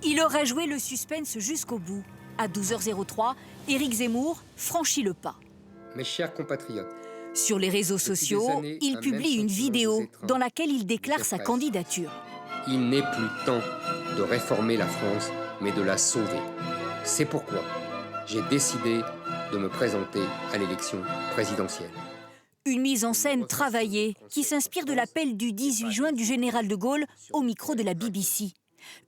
Il aura joué le suspense jusqu'au bout. À 12h03, Éric Zemmour franchit le pas. Mes chers compatriotes, sur les réseaux sociaux, il publie une vidéo dans laquelle il déclare sa candidature. Il n'est plus temps de réformer la France, mais de la sauver. C'est pourquoi j'ai décidé de me présenter à l'élection présidentielle. Une mise en scène travaillée qui s'inspire de l'appel du 18 juin du général de Gaulle au micro de la BBC.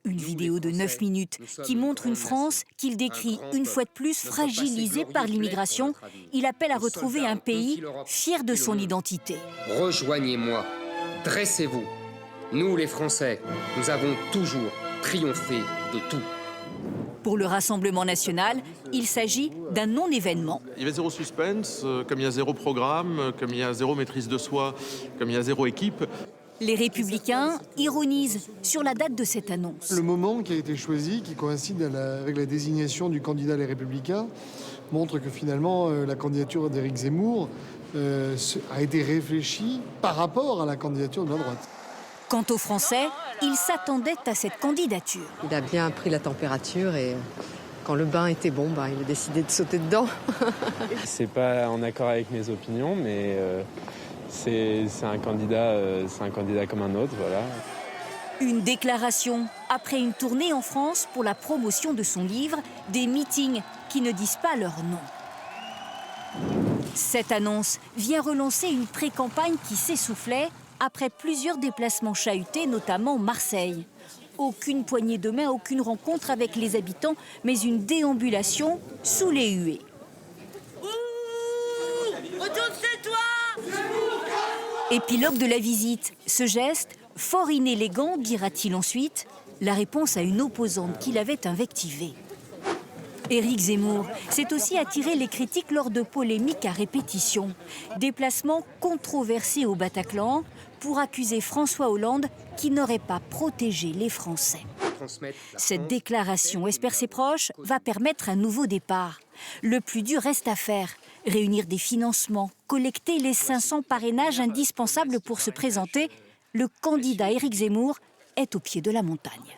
Une vidéo de 9 minutes qui montre une France qu'il décrit une fois de plus fragilisée par l'immigration. Il appelle à retrouver un pays fier de son identité. Rejoignez-moi, dressez-vous. Nous les Français, nous avons toujours triomphé de tout. Pour le Rassemblement national, il s'agit d'un non-événement. Il y avait zéro suspense, comme il y a zéro programme, comme il y a zéro maîtrise de soi, comme il y a zéro équipe. Les Républicains ironisent sur la date de cette annonce. Le moment qui a été choisi, qui coïncide avec la désignation du candidat Les Républicains, montre que finalement la candidature d'Éric Zemmour a été réfléchie par rapport à la candidature de la droite. Quant aux Français, ils s'attendaient à cette candidature. Il a bien pris la température et quand le bain était bon, il a décidé de sauter dedans. C'est pas en accord avec mes opinions, mais c'est un candidat comme un autre, voilà. Une déclaration après une tournée en France pour la promotion de son livre, des meetings qui ne disent pas leur nom. Cette annonce vient relancer une pré-campagne qui s'essoufflait après plusieurs déplacements chahutés, notamment Marseille. Aucune poignée de main, aucune rencontre avec les habitants, mais une déambulation sous les huées. Retourne chez toi! Épilogue de la visite. Ce geste, fort inélégant, dira-t-il ensuite, la réponse à une opposante qu'il avait invectivée. Éric Zemmour s'est aussi attiré les critiques lors de polémiques à répétition. Déplacement controversé au Bataclan pour accuser François Hollande qui n'aurait pas protégé les Français. Cette déclaration, espère ses proches, va permettre un nouveau départ. Le plus dur reste à faire. Réunir des financements, collecter les 500 parrainages indispensables pour se présenter. Le candidat Éric Zemmour est au pied de la montagne.